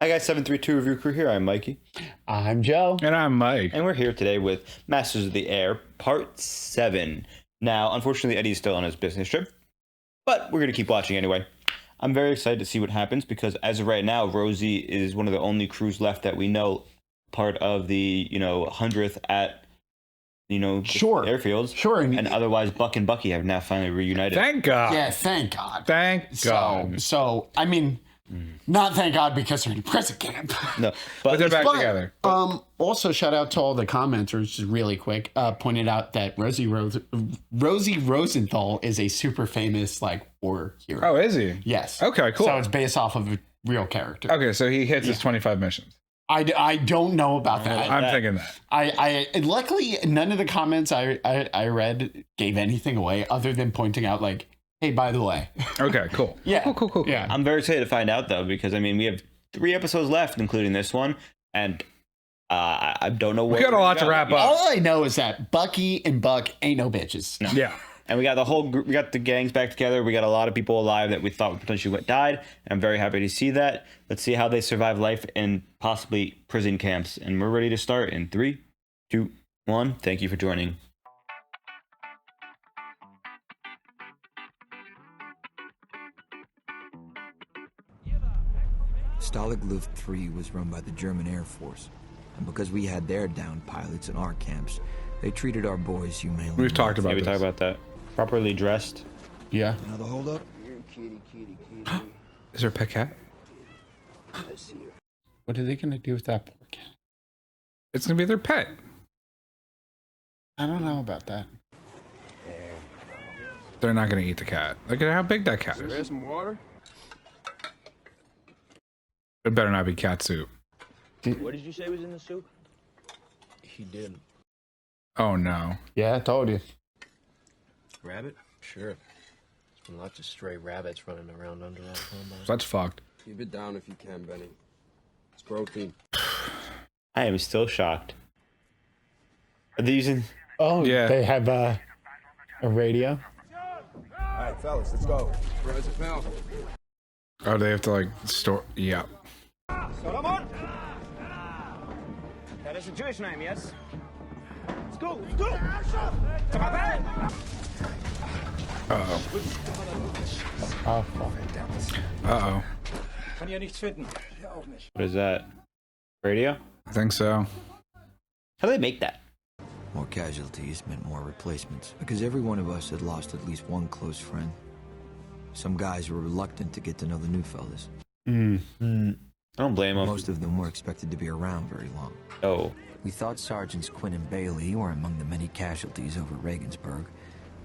Hi guys, 732 Review Crew here. I'm Mikey. I'm Joe. And I'm Mike. And we're here today with Masters of the Air Part 7. Now, unfortunately, Eddie's still on his business trip, but we're going to keep watching anyway. I'm very excited to see what happens because as of right now, Rosie is one of the only crews left that we know part of the, 100th at, Sure. airfields. Sure. And otherwise, Buck and Bucky have now finally reunited. Thank God. Yeah, thank God. Thank God. So I mean, not thank God because they're in prison camp. No, But they're back together. Also, shout out to all the commenters, just really quick, pointed out that Rosie Rosenthal is a super famous, war hero. Oh, is he? Yes. Okay, cool. So it's based off of a real character. Okay, so he hits his 25 missions. I don't know about that. I'm thinking that. I luckily none of the comments I read gave anything away other than pointing out hey, by the way. Okay, cool. Yeah. Cool. Yeah. I'm very excited to find out, though, because, we have 3 episodes left, including this one, and I don't know where We got a lot to wrap up. All I know is that Bucky and Buck ain't no bitches. No. Yeah. And we got the whole group, we got the gangs back together. We got a lot of people alive that we thought potentially died. And I'm very happy to see that. Let's see how they survive life in possibly prison camps. And we're ready to start in 3, 2, 1. Thank you for joining. Stalag Luft 3 was run by the German Air Force, and because we had their downed pilots in our camps, they treated our boys humanely. We've talked about Yeah, we this. talked about that. Properly dressed. Yeah. Another hold up? Is there a pet cat? What are they gonna do with that poor cat? It's going to be their pet. I don't know about that. They're not going to eat the cat. Look at how big that cat is. There's some water. It better not be cat soup. What did you say was in the soup? He didn't. Oh, no. Yeah, I told you. Rabbit? Sure. There's been lots of stray rabbits running around under our combine. So that's fucked. Keep it down if you can, Benny. It's protein. I am still shocked. Are they using... Oh, Yeah. They have a radio. All right, fellas, let's go. Rise it, pal. Oh, they have to, store... Yeah. Solomon? That is a Jewish name, yes? Let's go, let's go! Uh-oh. Oh, fuck. Uh-oh. Kann hier nichts finden. What is that? Radio? I think so. How do they make that? More casualties meant more replacements, because every one of us had lost at least one close friend. Some guys were reluctant to get to know the new fellas. I don't blame them. Most of them were expected to be around very long. Oh. We thought Sergeants Quinn and Bailey were among the many casualties over Regensburg,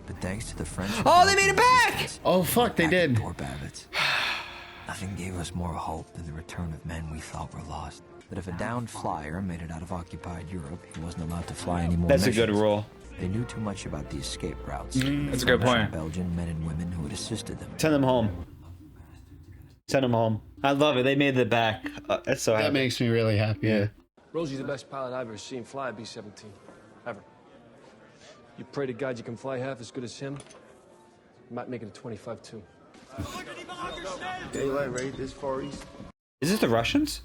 but thanks to the French... Oh, they made it back! Oh, fuck, they did. Poor Babbitts. Nothing gave us more hope than the return of men we thought were lost. But if a downed flyer made it out of occupied Europe, he wasn't allowed to fly anymore. That's a good rule. They knew too much about the escape routes. That's a good French point. and Belgian men and women who had assisted them. Send them home. Send them home. I love it. They made it back. That's so That happy. makes me really happy. Yeah. Rosie's the best pilot I've ever seen fly a B-17. Ever. You pray to God you can fly half as good as him. You might make it a 25 too. Daylight right this far east. Is this the Russians?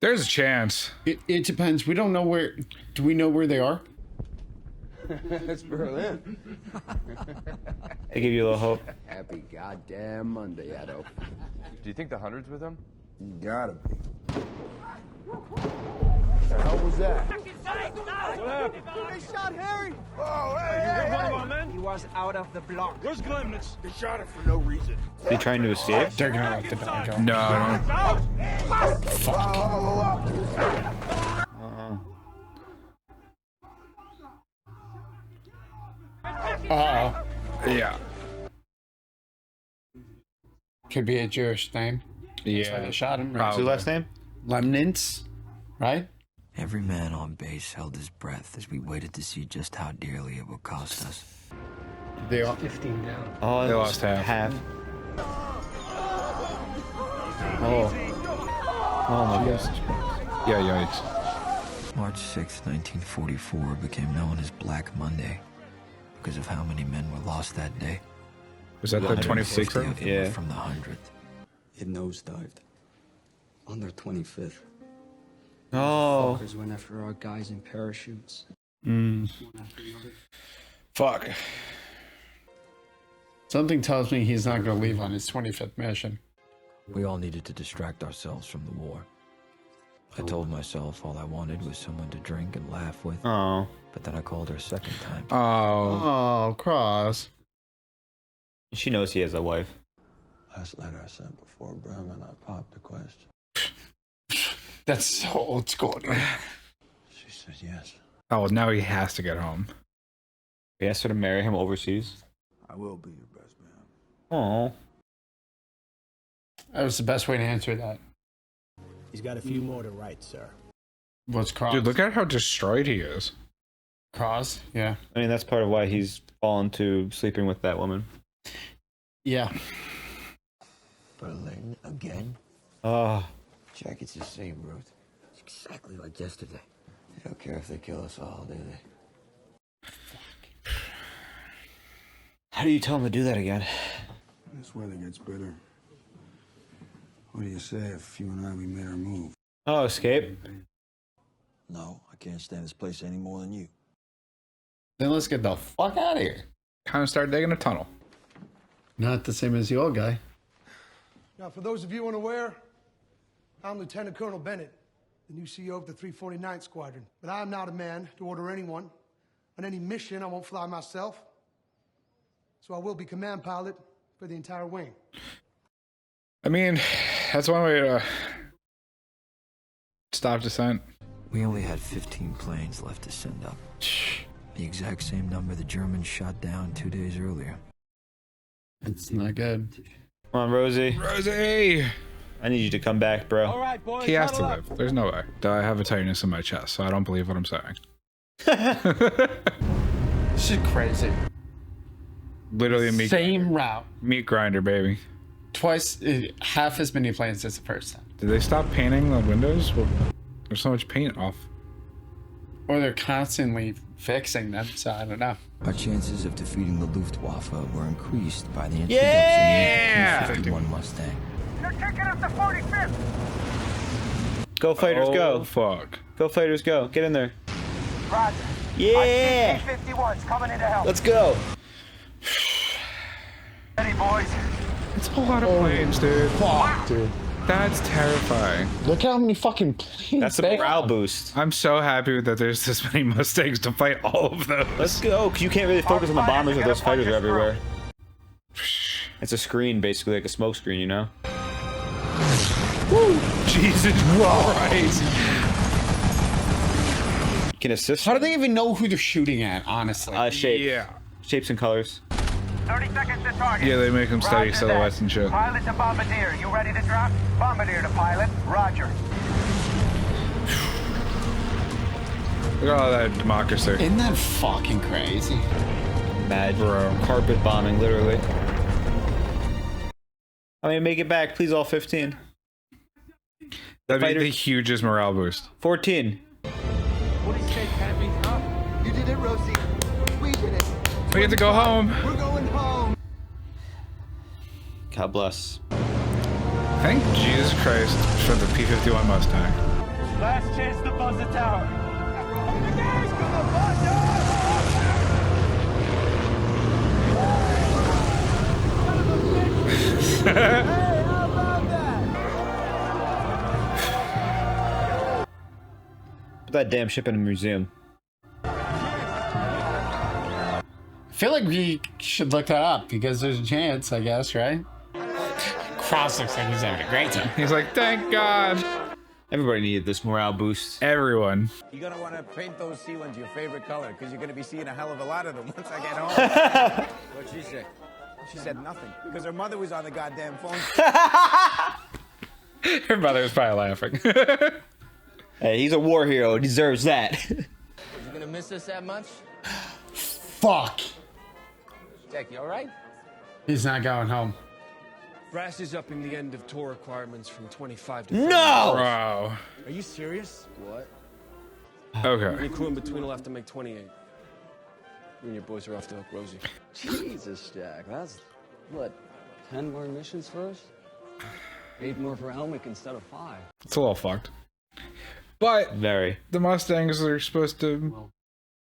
There's a chance. It depends. We don't know where. Do we know where they are? That's Berlin. They give you a little hope. Happy goddamn Monday, Addo. Do you think the 100's with him? Gotta be. What the hell was that? They shot Harry! Oh, hey! He was out of the block. Where's Glemnitz? They shot it for no reason. They trying to escape? They're gonna let the dog go. No, I Uh-oh. don't. Yeah. Could be a Jewish name. That's why Yeah. they shot him. What's Right? his last name? Lemnitz, right? Every man on base held his breath as we waited to see just how dearly it would cost us. They are. 15 down. Oh, They lost half. Oh. Oh my gosh. Yeah, yikes. March 6, 1944 became known as Black Monday because of how many men were lost that day. Was that the 150 26th? of them Yeah. were from the 100th. It nosedived. On their 25th. Oh. Fuckers went after our guys in parachutes. Fuck. Something tells me he's not going to leave on his 25th mission. We all needed to distract ourselves from the war. I told myself all I wanted was someone to drink and laugh with. Oh. But then I called her a second time. Oh. Oh, Cross. She knows he has a wife. Last letter I sent before Bremen, I popped the question. That's so old school. She said yes. Oh, well, now he has to get home. He asked her to marry him overseas. I will be your best man. Oh. That was the best way to answer that. He's got a few more to write, sir. What's Cross? Dude, look at how destroyed he is. Cross? Yeah. I mean, that's part of why he's fallen to sleeping with that woman. Yeah. Berlin again? Oh. Jack, it's the same route. It's exactly like yesterday. They don't care if they kill us all, do they? How do you tell him to do that again? This weather gets bitter. What do you say if you and we made our move? Oh, escape. No, I can't stand this place any more than you. Then let's get the fuck out of here. Kind of start digging a tunnel. Not the same as the old guy. Now, for those of you unaware, I'm Lieutenant Colonel Bennett, the new CEO of the 349th Squadron. But I'm not a man to order anyone. On any mission, I won't fly myself. So I will be command pilot for the entire wing. I mean, that's one way to stop descent. We only had 15 planes left to send up. The exact same number the Germans shot down 2 days earlier. It's not good. Come on, Rosie. Rosie! I need you to come back, bro. All right, boys. He has to huddle up. live. There's no way. I have a tightness in my chest, so I don't believe what I'm saying. This is crazy. Literally a meat, Same route. meat grinder, baby. Twice, half as many planes as the first time. Did they stop painting the windows? Well, there's so much paint off. Or they're constantly fixing them, so I don't know. Our chances of defeating the Luftwaffe were increased by the introduction Yeah! of the 51 Mustang. They're kicking up the 45th. Go, fighters, Oh, go. fuck. Go, fighters, go. Get in there. Roger. Yeah! I see T-51s coming in to help. Let's go. Ready, boys. It's a lot of planes, dude. Fuck, dude. That's terrifying. Look how many fucking planes That's a they morale have. boost. I'm so happy that there's this many Mustangs to fight all of those. Let's go, because you can't really focus on the bombers if those fighters are everywhere. It's a screen, basically, like a smoke screen, you know? Woo! Jesus Christ. You can assist. How do they even know who they're shooting at, honestly? Shape. Yeah. Shapes and colors. 30 seconds to target. Yeah, they make them study Roger silhouettes that. and shit. Pilot to bombardier. You ready to drop? Bombardier to pilot. Roger. Look at all that democracy. Isn't that fucking crazy? Mad. Bro. Carpet bombing, literally. I mean, make it back, please, all 15. That'd be Fighter- the hugest morale boost. 14. What do you say, Cappy? Huh? You did it, Rosie. We did it. We get to go home. We're going home. God bless. Thank Jesus Christ for the P-51 Mustang. Last chance to buzz the tower. The guy's gonna buzz Hey, how about that? Put that damn ship in a museum. I feel like we should look that up because there's a chance, I guess, right? Cross looks like he's having a great time. He's like, thank God. Everybody needed this morale boost. Everyone. You're gonna want to paint those sea ones your favorite color because you're gonna be seeing a hell of a lot of them once I get home. What'd she say? She said nothing because her mother was on the goddamn phone. Her mother was probably laughing. Hey, he's a war hero. He deserves that. You gonna miss us that much? Fuck. Jack, you all right? He's not going home. Brass is upping the end of tour requirements from 25 to 30. No! Wow. Are you serious? What? Okay. Your crew in between will have to make 28. You and your boys are off the hook, Rosie. Jesus, Jack. That's, what, 10 more missions for us? Paid more for Helmick instead of 5. It's a little fucked. But Very. the Mustangs are supposed to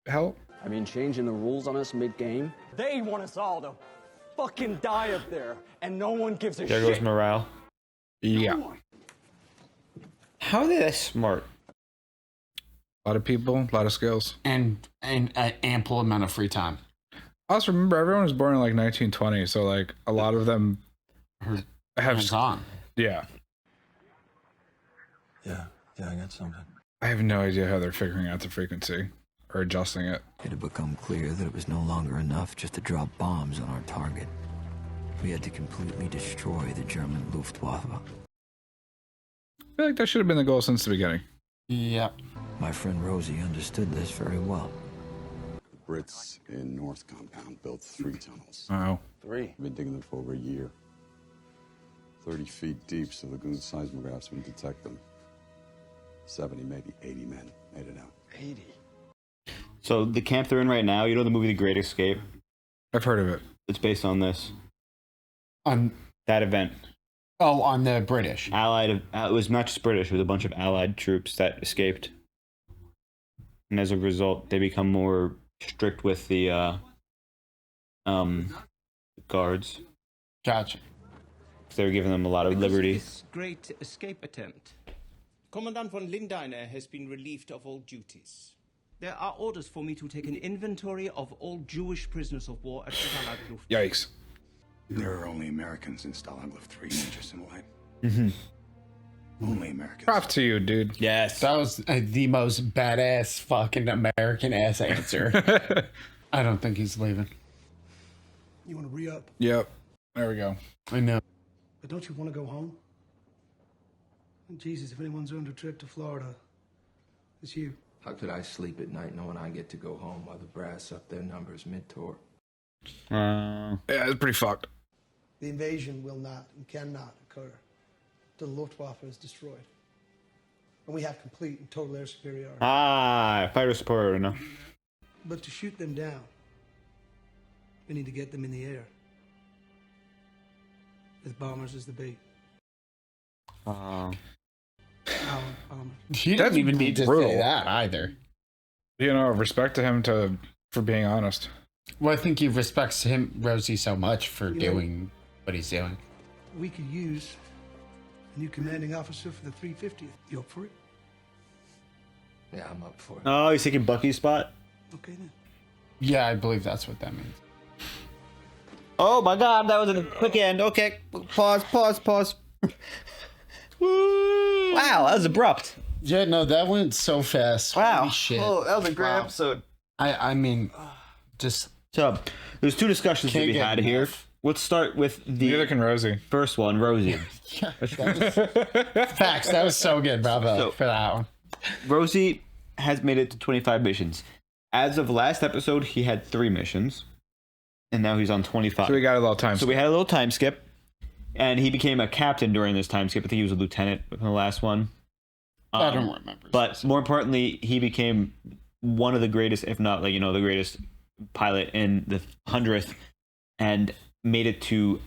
help. I mean, changing the rules on us mid-game? They want us all to fucking die up there, and no one gives a There shit. goes morale. Yeah. How are they that smart? A lot of people, a lot of skills. And an ample amount of free time. Also, remember, everyone was born in like 1920, so like a lot of them have. Hands-on. Yeah. Yeah, I got something. I have no idea how they're figuring out the frequency or adjusting it. It had become clear that it was no longer enough just to drop bombs on our target. We had to completely destroy the German Luftwaffe. I feel like that should have been the goal since the beginning. Yeah. My friend Rosie understood this very well. The Brits in North Compound built 3 tunnels. Oh. 3? We've been digging them for over a year. 30 feet deep, so lagoon seismographs wouldn't detect them. 70, maybe 80 men made it out. 80? So the camp they're in right now, you know the movie The Great Escape? I've heard of it. It's based on this. On that event. Oh, on the British. Allied. It was not just British. It was a bunch of Allied troops that escaped. And as a result, they become more strict with the guards. Gotcha. They were giving them a lot of liberty. This great escape attempt, Commandant von Lindeiner has been relieved of all duties. There are orders for me to take an inventory of all Jewish prisoners of war at Stalag Luft. Yikes. There are only Americans in Stalag Luft 3, Major Simulate. Mm-hmm. Only Americans. Props to you, dude. Yes. That was the most badass fucking American ass answer. I don't think he's leaving. You want to re-up? Yep. There we go. I know. But don't you want to go home? Jesus, if anyone's earned a trip to Florida, it's you. How could I sleep at night knowing I get to go home while the brass up their numbers mid-tour? Yeah, it's pretty fucked. The invasion will not and cannot occur till the Luftwaffe is destroyed. And we have complete and total air superiority. Fighter support, no. But to shoot them down, we need to get them in the air. With bombers as the bait. Bombers. He didn't even need to say that either. You know, respect to him for being honest. Well, I think he respects him, Rosie, so much for doing what he's doing. We could use a new commanding officer for the 350th. You up for it? Yeah, I'm up for it. Oh, he's taking Bucky's spot? Okay then. Yeah, I believe that's what that means. Oh my god, that was a quick end. Okay, pause. Woo. Wow, that was abrupt. Yeah, no, that went so fast. Wow. Holy shit. Oh, that was a great episode. I mean, just... So, there's 2 discussions that Can't we get had here. Let's start with the Neither can Rosie. First one, Rosie. Yeah, facts. That was so good. Bravo for that one. Rosie has made it to 25 missions. As of last episode, he had 3 missions. And now he's on 25. So we got a little time skip. So we had a little time skip. And he became a captain during this time skip. I think he was a lieutenant in the last one. I don't remember. But more importantly, he became one of the greatest, if not the greatest pilot in the 100th, and made it to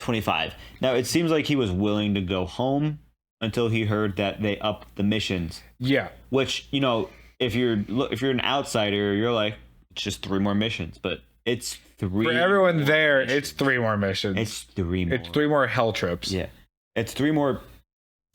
25. Now it seems like he was willing to go home until he heard that they upped the missions. Yeah. Which, if you're an outsider, you're like, it's just 3 more missions, but it's 3. For everyone there, it's 3 more missions. It's 3 more. It's 3 more hell trips. Yeah. It's 3 more.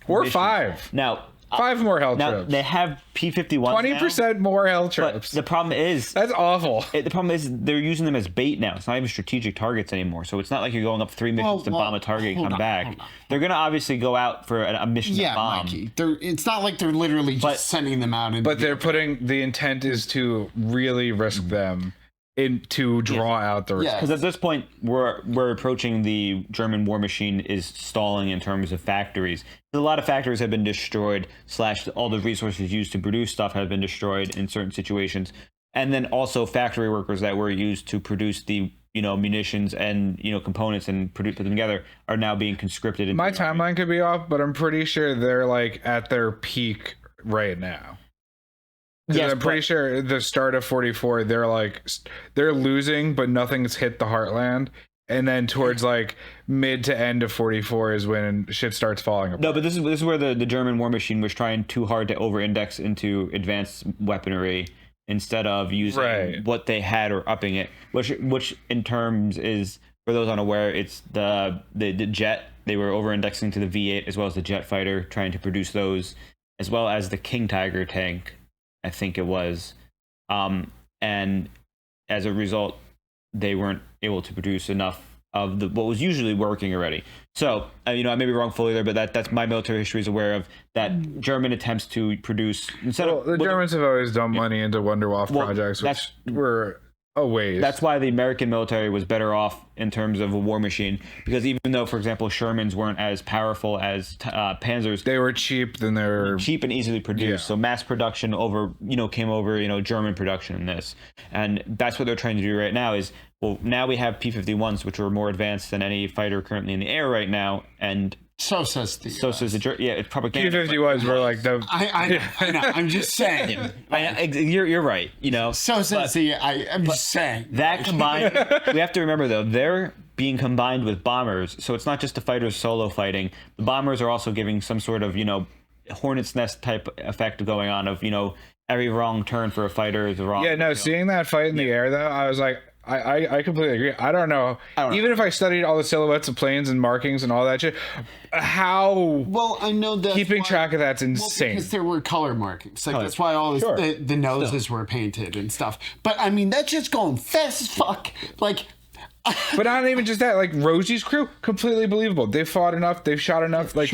Or missions. 5. Now, 5 more hell now trips. they have P-51s 20% more hell trips. But the problem is... That's awful. The problem is they're using them as bait now. It's not even strategic targets anymore. So it's not like you're going up 3 missions to bomb a target and come back. They're going to obviously go out for a mission to bomb. Mikey. It's not like they're literally just sending them out. But they're putting... The intent is to really risk them to draw out the... Because at this point, we're approaching the German war machine is stalling in terms of factories. A lot of factories have been destroyed, / all the resources used to produce stuff have been destroyed in certain situations. And then also factory workers that were used to produce the munitions and components and put them together are now being conscripted. My timeline could be off, but I'm pretty sure they're like at their peak right now. Yes, I'm pretty sure the start of 44, they're losing, but nothing's hit the heartland. and then towards like mid to end of 44 is when shit starts falling apart. No, but this is where the German war machine was trying too hard to over-index into advanced weaponry instead of using what they had or upping it, which in terms is, for those unaware, it's the jet. They were over-indexing to the V8 as well as the jet fighter, trying to produce those, as well as the King Tiger tank, I think it was. And as a result, they weren't able to produce enough of what was usually working already. So, I may be wrong fully there, but that's my military history is aware of that German attempts to produce the Germans have always dumped money into Wunderwaffe projects, which were a waste. That's why the American military was better off in terms of a war machine, because even though, for example, Shermans weren't as powerful as Panzers, they were cheap. Then they were cheap and easily produced. Yeah. So mass production came over German production in this, and that's what they're trying to do right now. Is now we have P-51s, which are more advanced than any fighter currently in the air right now, and so says the it's propaganda. P-51s were like the. I know. I'm just saying. You're right. So says I'm just saying that combined. We have to remember though, they're being combined with bombers, so it's not just the fighters solo fighting. The bombers are also giving some sort of hornet's nest type effect going on of every wrong turn for a fighter is wrong. Yeah, no. Seeing that fight in the air though, I was like. I completely agree. I don't know. Even if I studied all the silhouettes of planes and markings and all that shit, how I know that keeping track of that's insane. Because there were color markings. That's why all the noses were painted and stuff. But that's just going fast as fuck. Like. But not even just that. Like Rosie's crew, completely believable. They fought enough. They've shot enough. Like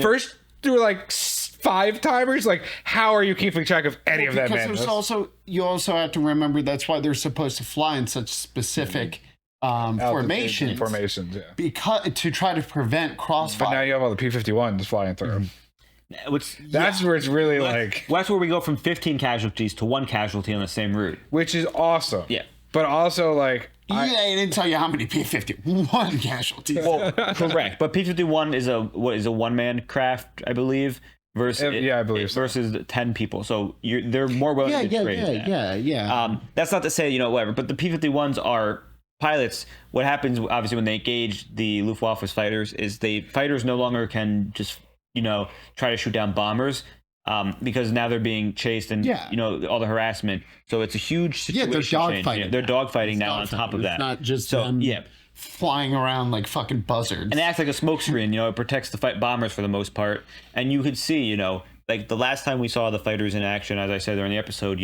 first there were like 5 timers. Like how are you keeping track of any of that? Because you also have to remember that's why they're supposed to fly in such specific formations. Because to try to prevent crossfire. But now you have all the P-51s flying through. That's where it's really that's where we go from 15 casualties to 1 casualty on the same route, which is awesome. Yeah, but also I didn't tell you how many P-51 casualties. Well, correct. But P-51 is a one-man craft, I believe. Versus I believe so. Versus 10 people, so they're more willing to trade. Yeah. That's not to say whatever, but the P-51s are pilots. What happens obviously when they engage the Luftwaffe's fighters is fighters no longer can just try to shoot down bombers because now they're being chased and all the harassment. So it's a huge situation. They're dogfighting. They're dogfighting now on top of that. It's not just them flying around like fucking buzzards. And it acts like a smoke screen, it protects the fight bombers for the most part. And you could see, like the last time we saw the fighters in action, as I said during the episode,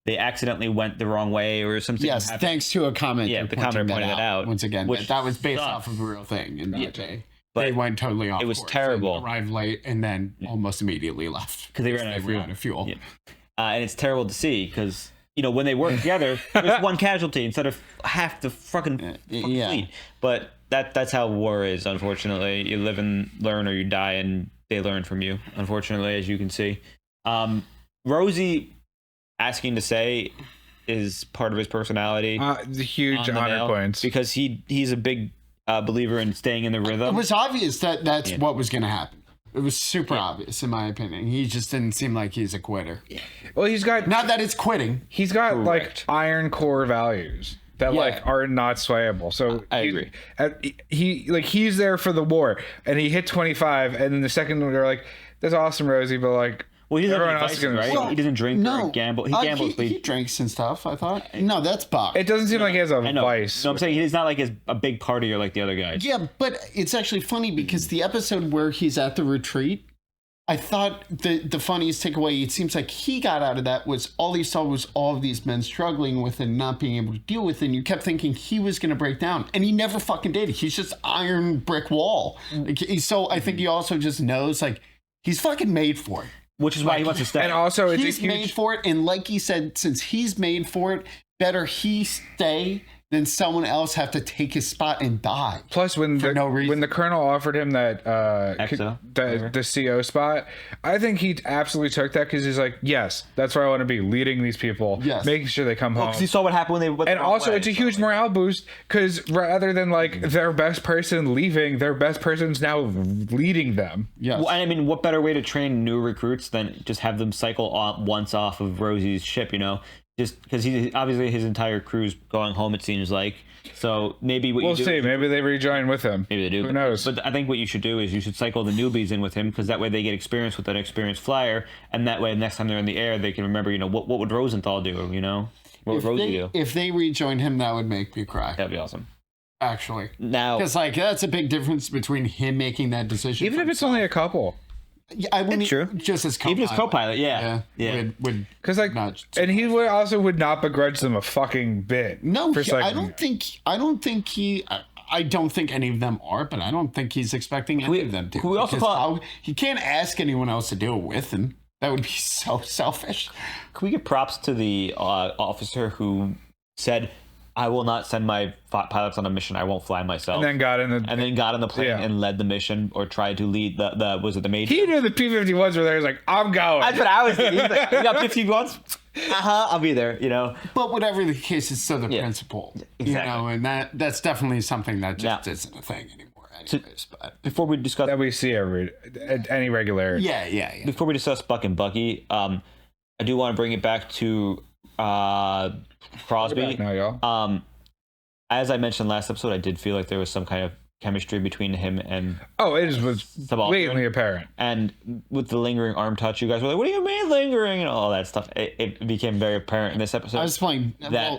they accidentally went the wrong way or something. Yes, thanks to a comment. Yeah, the commenter pointed that out. Once again, that was based off of a real thing in that day. But they went totally off. It was terrible. They arrived late and then almost immediately left. Because they ran out of fuel. Yeah. And it's terrible to see because... when they work together, there's 1 casualty instead of half the fucking fleet. But that's how war is, unfortunately. You live and learn, or you die, and they learn from you, unfortunately, as you can see. Rosie asking to say is part of his personality. The huge honor points. Because he's a big believer in staying in the rhythm. It was obvious that's what was going to happen. It was super obvious, in my opinion. He just didn't seem like he's a quitter. Yeah. Well, he's got... Not that it's quitting. He's got, iron core values that, are not swayable. So I agree. He's there for the war, and he hit 25, and then the second one, they're like, that's awesome, Rosie, but, well, everyone else is right? He doesn't drink or gamble. He gambles. He drinks and stuff, I thought. No, that's Buck. It doesn't seem like he has a vice. No, I'm saying he's not like a big partier like the other guys. Yeah, but it's actually funny because the episode where he's at the retreat, I thought the funniest takeaway, it seems like he got out of that was all he saw was all of these men struggling with and not being able to deal with it. And you kept thinking he was going to break down. And he never fucking did. He's just iron brick wall. So I think he also just knows, he's fucking made for it. Which is why he wants to stay. And also, he's made for it. And like he said, since he's made for it, better he stay than someone else have to take his spot and die. Plus, when the colonel offered him that the CO spot, I think he absolutely took that because he's like, yes, that's where I want to be, leading these people, making sure they come home. Because he saw what happened when they went. And also, it's a huge morale boost because rather than their best person leaving, their best person's now leading them. Yes. Well, I mean, what better way to train new recruits than just have them cycle once off of Rosie's ship? just because he obviously his entire crew's going home. It seems like. So maybe what we'll you do, see. Maybe they rejoin with him. Maybe they do. Who knows? But I think what you should do is you should cycle the newbies in with him because that way they get experience with an experienced flyer, and that way next time they're in the air they can remember. What would Rosenthal do? What would Rosie do? If they rejoin him, that would make me cry. That'd be awesome. Actually, now because that's a big difference between him making that decision. Even if it's only a couple. Yeah, I wouldn't. True. Just as co-pilot. Even as co-pilot, yeah. Would because and he would not begrudge them a fucking bit. No, I don't think any of them are, but I don't think he's expecting any of them to. We also he can't ask anyone else to do it with him. That would be so selfish. Can we give props to the officer who said, I will not send my pilots on a mission. I won't fly myself. And then got in the plane and led the mission, or tried to lead the was it the major? He knew the P-51s were there. He's like, I'm going. That's what I was thinking. He's like, you got 51s? I'll be there, But whatever the case, it's still the principle. Exactly. And that's definitely something that just isn't a thing anymore. Anyways, but before we discuss that we see any regularity. Yeah. Before we discuss Buck and Bucky, I do want to bring it back to Crosby. Now, y'all. As I mentioned last episode, I did feel like there was some kind of chemistry between him and it was blatantly apparent. And with the lingering arm touch, you guys were like, "What do you mean lingering?" and all that stuff. It became very apparent in this episode. I was playing.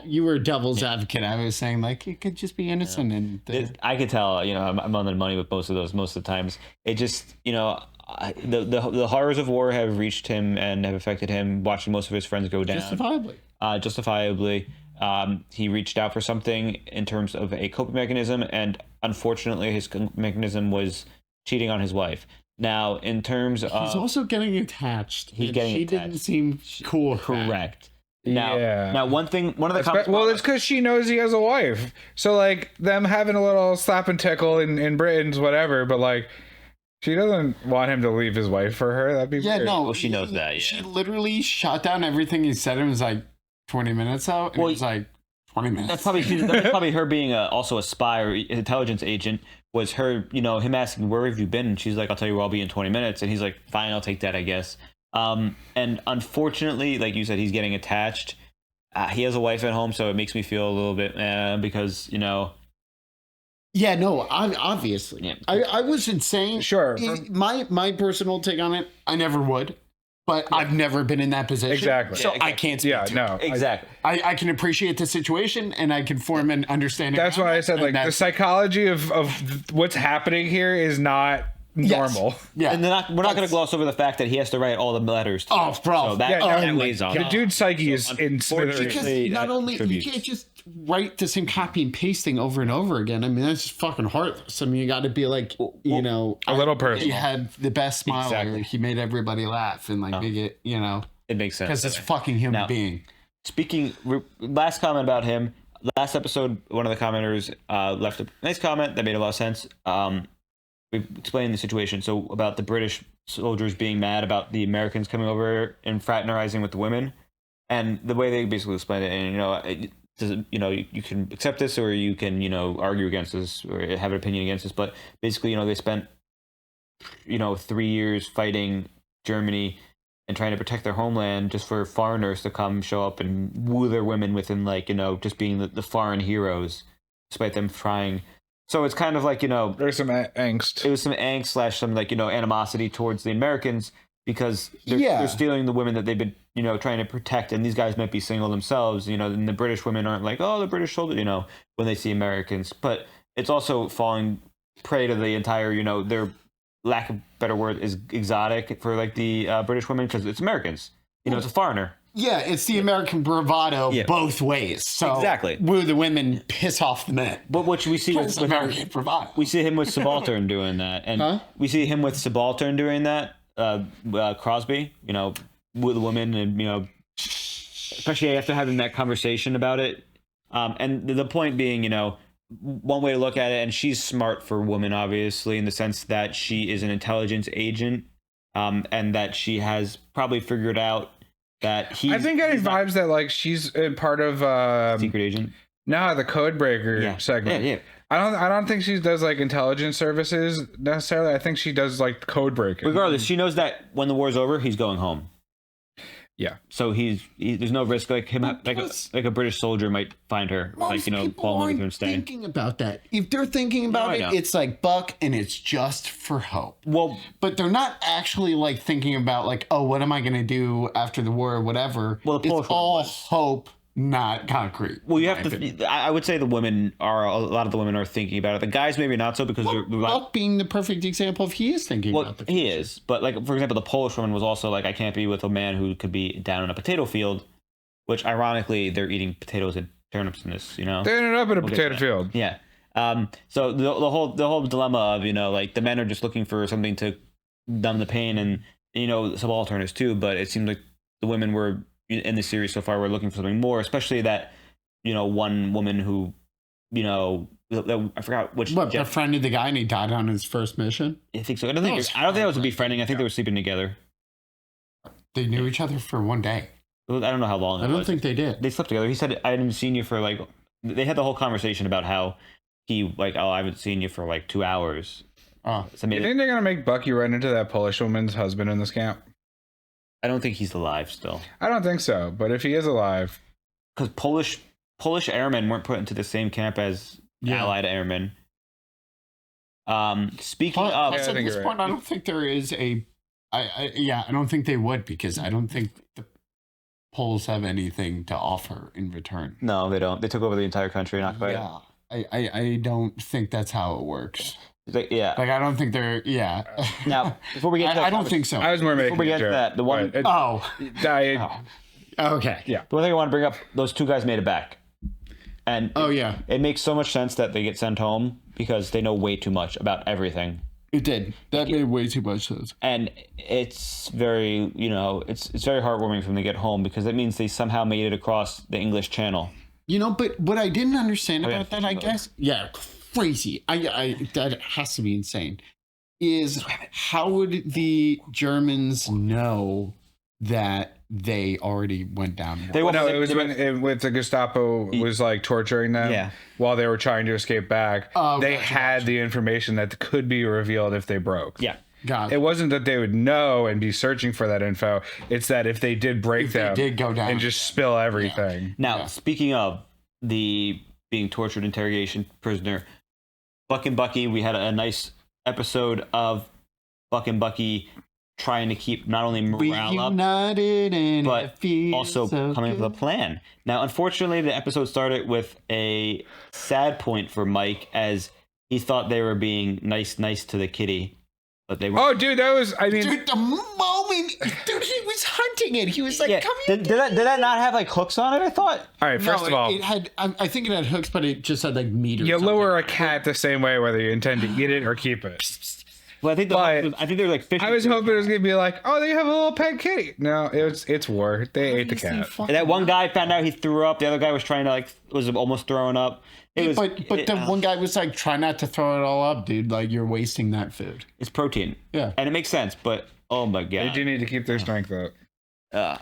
You were devil's advocate. I was saying like it could just be innocent, and I could tell. I'm on the money with most of the times. It just the horrors of war have reached him and have affected him. Watching most of his friends go down, justifiably. He reached out for something in terms of a coping mechanism, and unfortunately his mechanism was cheating on his wife. Now, in terms of... He's also getting attached. She didn't seem cool. Correct. Now, one of the comments... Well, it's because she knows he has a wife. So, them having a little slap and tickle in Britain's whatever, but, she doesn't want him to leave his wife for her. That'd be weird. No. Well, she knows that, yeah. She literally shot down everything he said and was like, 20 minutes out, and it was like 20 minutes. That's probably her being also a spy or intelligence agent. Was her, him asking, "Where have you been?" And she's like, "I'll tell you where I'll be in 20 minutes." And he's like, "Fine, I'll take that, I guess." And unfortunately, like you said, he's getting attached. He has a wife at home, so it makes me feel a little bit because Yeah, no, obviously. Yeah. I wasn't saying. Sure. My personal take on it, I never would. But I've never been in that position. Exactly. So I can't speak to it. Exactly. I can appreciate the situation and I can form an understanding. That's why I said, the psychology of what's happening here is not normal. Yeah. And we're not going to gloss over the fact that he has to write all the letters. Oh, bro. So that weighs on. The dude's psyche is because not only you can't just write the same copy and pasting over and over again. I mean, that's just fucking heartless. I mean, you got to be like, a little person. He had the best smile. Exactly. He made everybody laugh and make it, It makes sense. Because it's a fucking human being. Last comment about him. Last episode, one of the commenters left a nice comment that made a lot of sense. We explained the situation. So about the British soldiers being mad about the Americans coming over and fraternizing with the women, and the way they basically explained it, and you can accept this or you can argue against this or have an opinion against this, but basically they spent 3 years fighting Germany and trying to protect their homeland just for foreigners to come show up and woo their women within just being the foreign heroes despite them trying. So it's kind of there's some angst. It was some angst / some animosity towards the Americans because they're stealing the women that they've been trying to protect, and these guys might be single themselves, and the British women aren't like, oh, the British soldier, when they see Americans. But it's also falling prey to the entire, their lack of better word is exotic for the British women because it's Americans. It's a foreigner. Yeah, it's the American bravado both ways. So exactly, woo the women, piss off the men. But what we see with American bravado, we see him with Subaltern doing that, and we see him with Subaltern doing that. Crosby, woo the women, and especially after having that conversation about it. And the point being, one way to look at it, and she's smart for a woman, obviously, in the sense that she is an intelligence agent, and that she has probably figured out that I think getting vibes that she's part of secret agent. No, the Codebreaker segment. Yeah. I don't think she does intelligence services necessarily. I think she does Codebreaker. Regardless, she knows that when the war's over, he's going home. Yeah. So there's no risk like him like a British soldier might find her, like fall in and stay. Thinking about that. If they're thinking about it, it's like Buck, and it's just for hope. Well, but they're not actually like thinking about like, oh, what am I going to do after the war or whatever. Well, it's all hope, not concrete. Well, you have to. I would say a lot of the women are thinking about it. The guys maybe not so because Buck being the perfect example of he is thinking about the future. He is, but like for example, the Polish woman was also like, I can't be with a man who could be down in a potato field, which ironically they're eating potatoes and turnips in this. They ended up in a potato field. Yeah. So the whole dilemma of like the men are just looking for something to numb the pain and subalterns too, but it seems like the women were in the series so far we're looking for something more, especially that one woman who I forgot which befriended the guy and he died on his first mission. I think so. I don't think that was a befriending. I think they were sleeping together. They knew each other for one day. I don't know how long. I don't think they did. They slept together. He said, I haven't seen you for like. They had the whole conversation about how he I haven't seen you for like 2 hours. So you think they're gonna make Bucky run into that Polish woman's husband in this camp? I don't think he's alive still. I don't think so, but if he is alive, because Polish airmen weren't put into the same camp as Allied airmen. Speaking of, at this point, I don't think there is a. I don't think they would, because I don't think the Poles have anything to offer in return. No, they don't. They took over the entire country and occupied it. I don't think that's how it works. Like I don't think they're. Yeah. Now, before we get to I don't think so. I was more making before we get to that, the one. Okay. Yeah. The one thing I want to bring up: those two guys made it back, and it makes so much sense that they get sent home because they know way too much about everything. It did. That made way too much sense. And it's very, it's very heartwarming for them to get home because it means they somehow made it across the English Channel. But what I didn't understand about that, I guess, crazy. That has to be insane. Is how would the Germans know that they already went down? It was when the Gestapo was like torturing them while they were trying to escape back. They had the information that could be revealed if they broke. Yeah. God. It wasn't that they would know and be searching for that info. It's that if they did break them, they did go down and just spill everything. Yeah. Now, speaking of the being tortured interrogation prisoner, Buck and Bucky, we had a nice episode of Buck and Bucky trying to keep not only morale up, but also coming up with a plan. Now, unfortunately, the episode started with a sad point for Mike, as he thought they were being nice to the kitty. But they weren't. Oh, dude, that was, Dude, the moment, he was hunting it. He was like, come here. Did that not have like hooks on it, I thought? All right, first of all, it had, I think it had hooks, but it just had like meat or you something. lure a cat the same way, whether you intend to eat it or keep it. Well, I think they're like fishing. I was hoping it was gonna be like, oh, they have a little pet kitty. No, it's war. They ate the cat. And that one guy found out he threw up. The other guy was trying to was almost throwing up. The one guy was like, try not to throw it all up, dude. Like, you're wasting that food. It's protein. Yeah, and it makes sense. But oh my god, they do need to keep their strength up.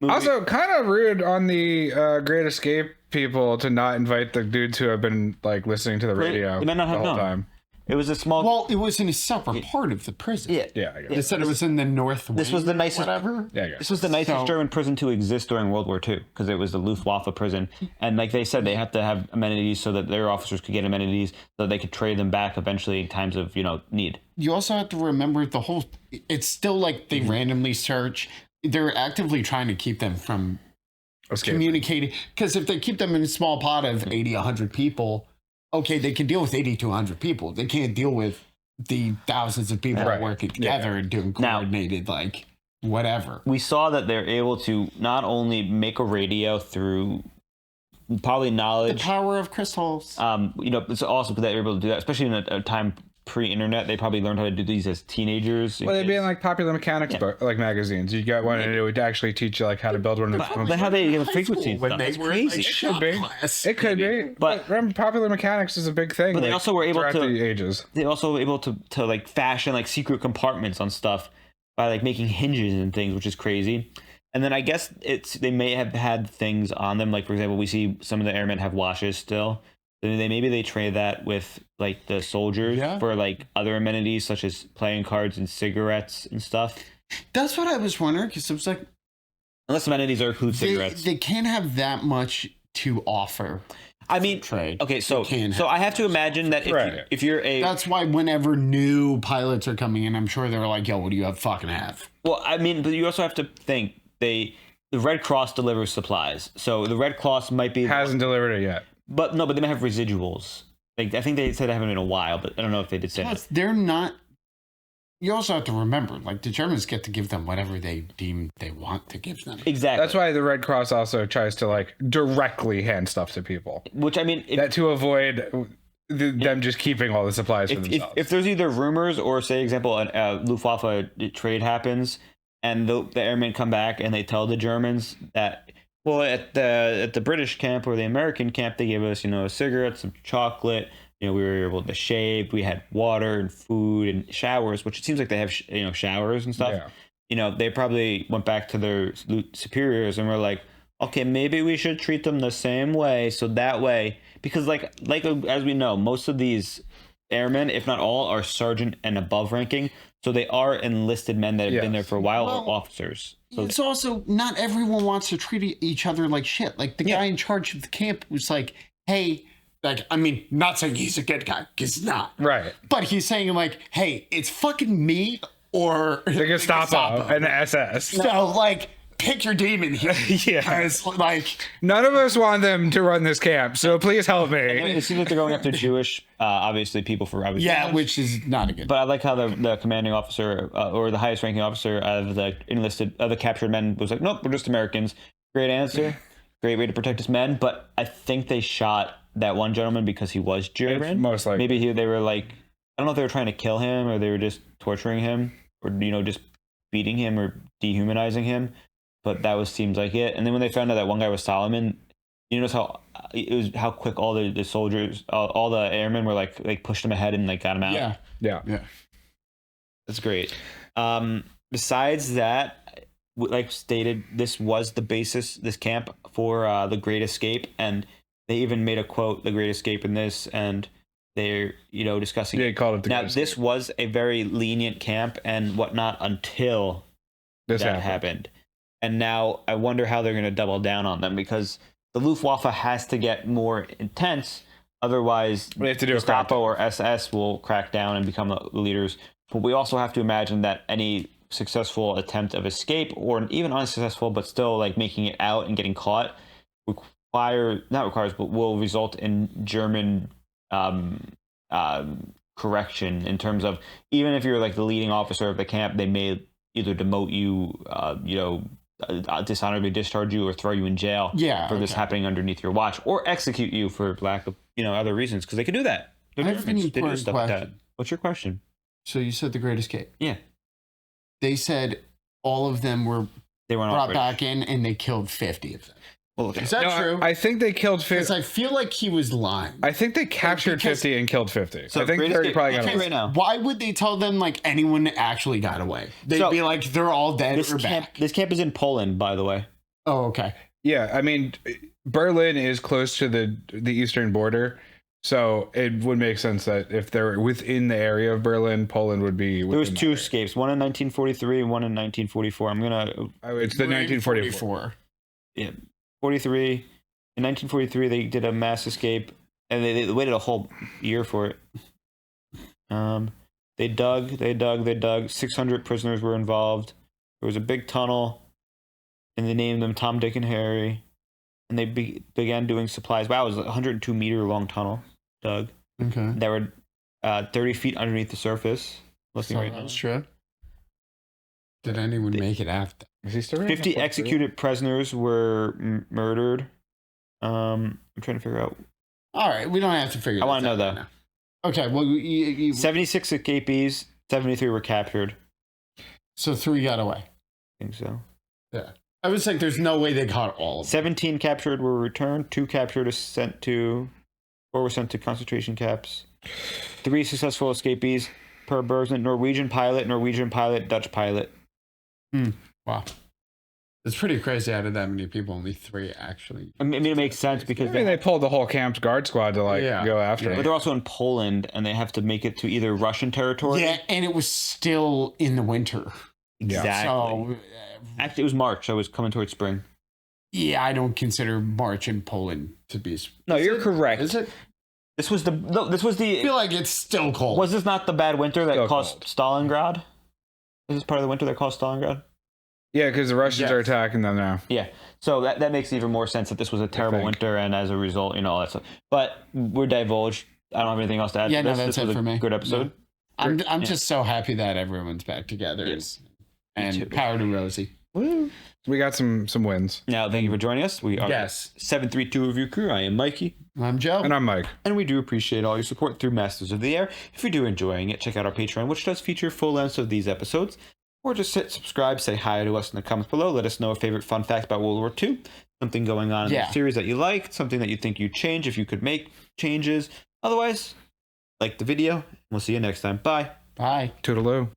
Also, kind of rude on the Great Escape people to not invite the dudes who have been like listening to the radio they might not have the whole known. time. It was a small. Well, it was in a separate part of the prison. Yeah. I guess. They said it was in the north wing. This was the nicest. Whatever. Yeah, I guess. This was the nicest German prison to exist during World War II because it was the Luftwaffe prison, and like they said, they had to have amenities so that their officers could get amenities so that they could trade them back eventually in times of need. You also have to remember the whole. It's still like they randomly search. They're actively trying to keep them from communicating, because if they keep them in a small pot of 80, 100 people, okay, they can deal with 80 to 100 people. They can't deal with the thousands of people working together and doing coordinated, like, whatever. We saw that they're able to not only make a radio through probably knowledge. The power of crystals. It's awesome that they're able to do that, especially in a time pre-internet. They probably learned how to do these as teenagers. Well, they'd be in like popular mechanics like magazines. You got one and it would actually teach you like how to build one of the But how they get frequency when stuff. they It's were crazy. It could be. But remember, popular mechanics is a big thing. But they also were able throughout to the ages. They also were able to like fashion like secret compartments on stuff by like making hinges and things, which is crazy. And then I guess they may have had things on them, like for example, we see some of the airmen have watches still. Maybe they trade that with like the soldiers for like other amenities such as playing cards and cigarettes and stuff. That's what I was wondering, because it was like, Unless amenities are include cigarettes. They can't have that much to offer. I mean, trade. Okay, so I have to imagine that if you're a... That's why whenever new pilots are coming in, I'm sure they're like, yo, what do you have fucking have? Well, I mean, but you also have to think, the Red Cross delivers supplies. So the Red Cross might be... Hasn't delivered it yet. But no, but they might have residuals. Like, I think they said they haven't in a while, but I don't know if they did say that. They're not... You also have to remember, like, the Germans get to give them whatever they deem they want to give them. Exactly. That's why the Red Cross also tries to, like, directly hand stuff to people. Which, I mean... that to avoid them just keeping all the supplies for themselves. If there's either rumors or, say, example, a Luftwaffe trade happens, and the airmen come back and they tell the Germans that, well, at the British camp or the American camp, they gave us, a cigarette, some chocolate... we were able to shave. We had water and food and showers, which it seems like they have, showers and stuff. Yeah. They probably went back to their superiors and were like, okay, maybe we should treat them the same way. So that way, because like as we know, most of these airmen, if not all, are sergeant and above ranking. So they are enlisted men that have been there for a while, or officers. So it's also not everyone wants to treat each other like shit. Like the guy in charge of the camp was like, hey, like, I mean, not saying he's a good guy, because he's not. Right. But he's saying, like, hey, it's fucking me or the Gestapo and the SS. So, like, pick your demon here. Yeah. Like, none of us want them to run this camp, so please help me. It seems like they're going after Jewish, obviously, people for obvious reasons. which is not a good. But I like how the commanding officer or the highest ranking officer of the the captured men was like, nope, we're just Americans. Great answer. Great way to protect his men. But I think they shot that one gentleman because he was German. Most likely. Maybe they were like, I don't know if they were trying to kill him or they were just torturing him or, just beating him or dehumanizing him. But that seems like it. And then when they found out that one guy was Solomon, you notice how quick all the soldiers, all the airmen were like pushed him ahead and like got him out. Yeah. That's great. Besides that, like stated, this was the basis, this camp for the Great Escape, and they even made a quote, the Great Escape in this, and they're, discussing it. Called it the now, Great this was a very lenient camp and whatnot until this happened. And now I wonder how they're going to double down on them, because the Luftwaffe has to get more intense. Otherwise, we have to do Gestapo or SS will crack down and become the leaders. But we also have to imagine that any successful attempt of escape, or even unsuccessful, but still like making it out and getting caught, will result in German correction in terms of, even if you're like the leading officer of the camp, they may either demote you, dishonorably discharge you, or throw you in jail for this happening underneath your watch, or execute you for lack of other reasons, because they could do that. I have an important question. What's your question? So you said the Great Escape. Yeah. They said all of them were brought back in, and they killed 50 of them. Well, okay. Is that true? I think they killed 50. Because I feel like he was lying. I think they captured 50 and killed 50. So I think 30 probably got away. Right now. Why would they tell them like anyone actually got away? They'd be like, they're all dead or back. This camp is in Poland, by the way. Oh, okay. Yeah, I mean, Berlin is close to the eastern border, so it would make sense that if they're within the area of Berlin, Poland would be. There was two escapes, one in 1943 and one in 1944. It's the 1944. Yeah, 43. In 1943, they did a mass escape, and they waited a whole year for it. They dug. 600 prisoners were involved. There was a big tunnel, and they named them Tom, Dick, and Harry. And they began doing supplies. Wow, it was a 102-meter long tunnel dug. Okay. That were 30 feet underneath the surface. That's true. Did anyone make it after? Is he still 50 executed prisoners were murdered. I'm trying to figure out. All right, we don't have to figure. I want to know though. Right okay, well, 76 escapees, 73 were captured. So 3 got away. I think so. Yeah, I was like, there's no way they caught all of them. 17 captured were returned. 2 captured were sent to, 4 were sent to concentration camps. 3 successful escapees per person: Norwegian pilot, Dutch pilot. Wow. It's pretty crazy. Out of that many people, only 3 actually. I mean, it makes sense because they pulled the whole camp's guard squad to go after them. But they're also in Poland, and they have to make it to either Russian territory. Yeah, and it was still in the winter. Exactly. So, actually, it was March. I was coming towards spring. Yeah, I don't consider March in Poland to be. No, you're correct. Is it? This was the. I feel like it's still cold. Was this not the bad winter that Still caused cold. Stalingrad? Is this part of the winter that caused Stalingrad? Yeah, because the Russians are attacking them now. Yeah, so that makes even more sense that this was a terrible winter, and as a result, all that stuff. But we're divulged. I don't have anything else to add. Yeah, to this. no, that's this was it for me. Good episode. Yeah. I'm just so happy that everyone's back together. Yes. And power to Rosie. Woo. We got some wins. Now, thank you for joining us. We are 732 Review Crew. I am Mikey. I'm Joe. And I'm Mike. And we do appreciate all your support through Masters of the Air. If you're enjoying it, check out our Patreon, which does feature full lengths of these episodes. Or just hit subscribe, say hi to us in the comments below. Let us know a favorite fun fact about World War II. Something going on in the series that you liked. Something that you think you'd change if you could make changes. Otherwise, like the video. We'll see you next time. Bye. Bye. Toodaloo.